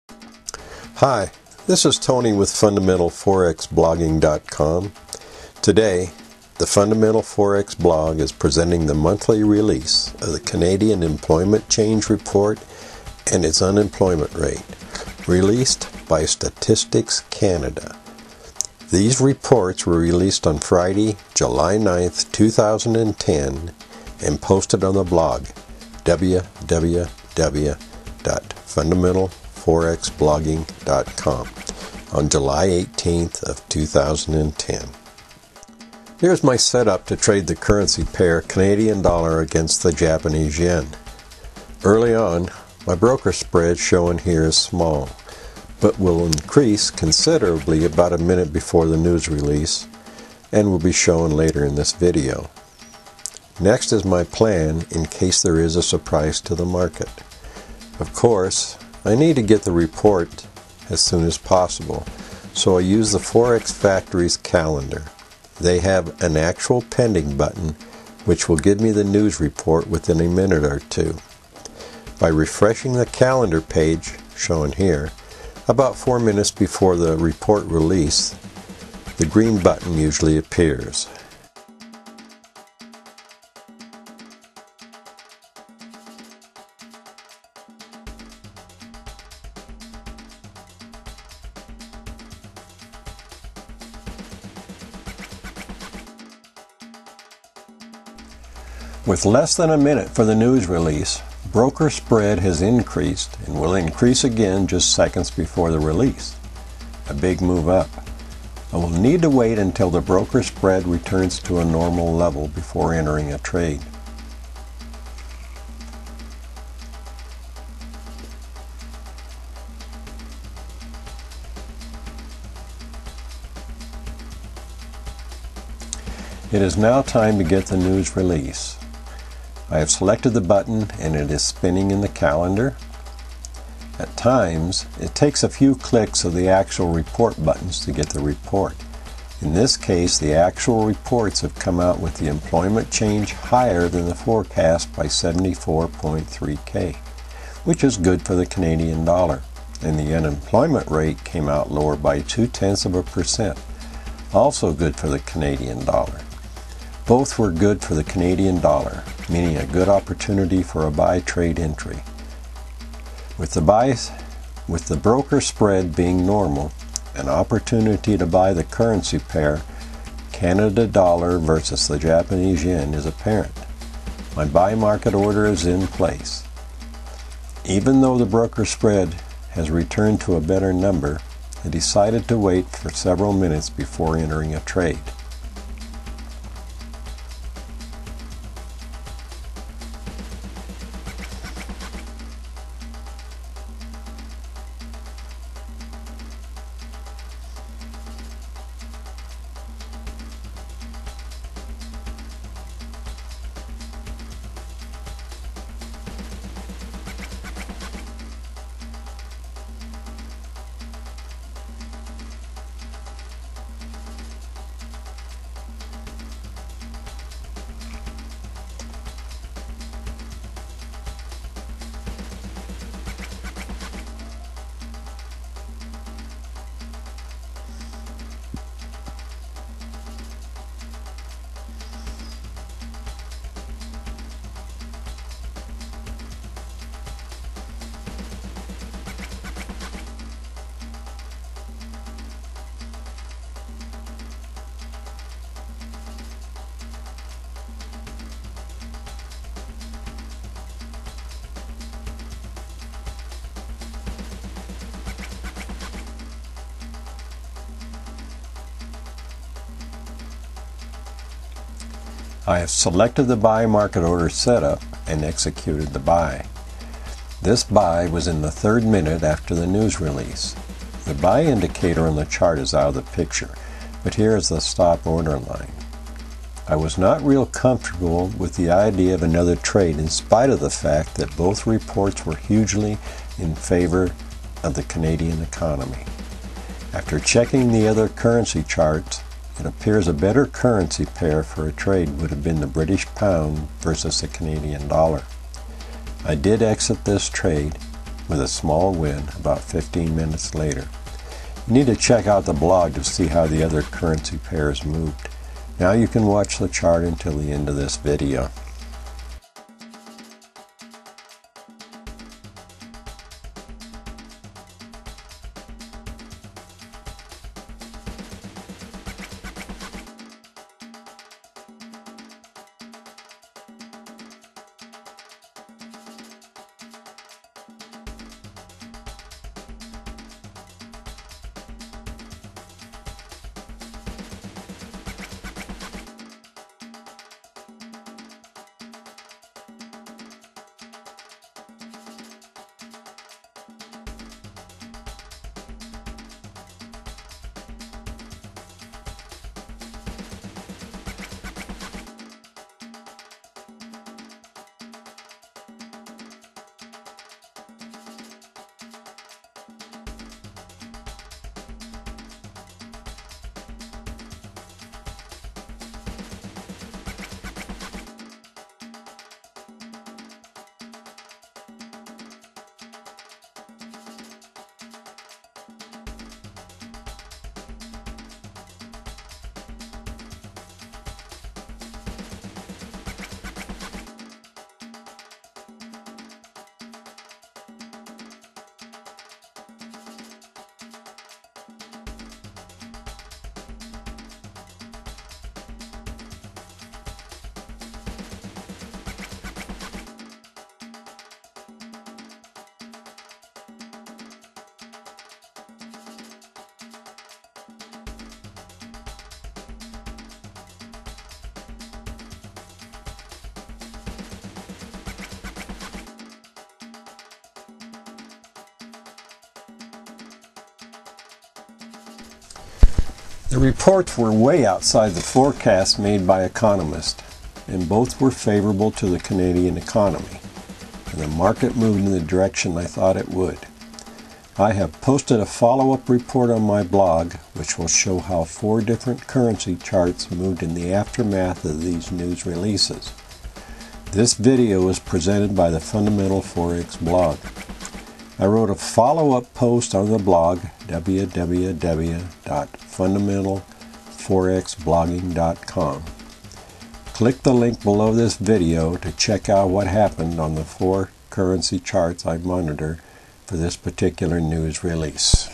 Hi, this is Tony with FundamentalForexBlogging.com. Today, the Fundamental Forex blog is presenting the monthly release of the Canadian Employment Change Report and its unemployment rate, released by Statistics Canada. These reports were released on Friday, July 9th, 2010, and posted on the blog www.fundamentalforexblogging.com on July 18th of 2010. Here's my setup to trade the currency pair Canadian dollar against the Japanese yen. Early on, my broker spread shown here is small, but will increase considerably about a minute before the news release and will be shown later in this video. Next is my plan in case there is a surprise to the market. Of course, I need to get the report as soon as possible, so I use the Forex Factory's calendar. They have an actual pending button which will give me the news report within a minute or two. By refreshing the calendar page, shown here, about 4 minutes before the report release, the green button usually appears. With less than a minute for the news release, broker spread has increased and will increase again just seconds before the release. A big move up. I will need to wait until the broker spread returns to a normal level before entering a trade. It is now time to get the news release. I have selected the button and it is spinning in the calendar. At times, it takes a few clicks of the actual report buttons to get the report. In this case, the actual reports have come out with the employment change higher than the forecast by 74.3K, which is good for the Canadian dollar. And the unemployment rate came out lower by 0.2%, also good for the Canadian dollar. Both were good for the Canadian dollar, meaning a good opportunity for a buy trade entry. With the broker spread being normal, an opportunity to buy the currency pair Canada dollar versus the Japanese yen is apparent. My buy market order is in place. Even though the broker spread has returned to a better number, I decided to wait for several minutes before entering a trade. I have selected the buy market order setup and executed the buy. This buy was in the 3rd minute after the news release. The buy indicator on the chart is out of the picture, but here is the stop order line. I was not real comfortable with the idea of another trade in spite of the fact that both reports were hugely in favor of the Canadian economy. After checking the other currency charts, it appears a better currency pair for a trade would have been the British pound versus the Canadian dollar. I did exit this trade with a small win about 15 minutes later. You need to check out the blog to see how the other currency pairs moved. Now you can watch the chart until the end of this video. The reports were way outside the forecast made by economists, and both were favorable to the Canadian economy, and the market moved in the direction I thought it would. I have posted a follow-up report on my blog, which will show how 4 different currency charts moved in the aftermath of these news releases. This video was presented by the Fundamental Forex blog. I wrote a follow-up post on the blog, www.fundamentalforexblogging.com. Click the link below this video to check out what happened on the 4 currency charts I monitor for this particular news release.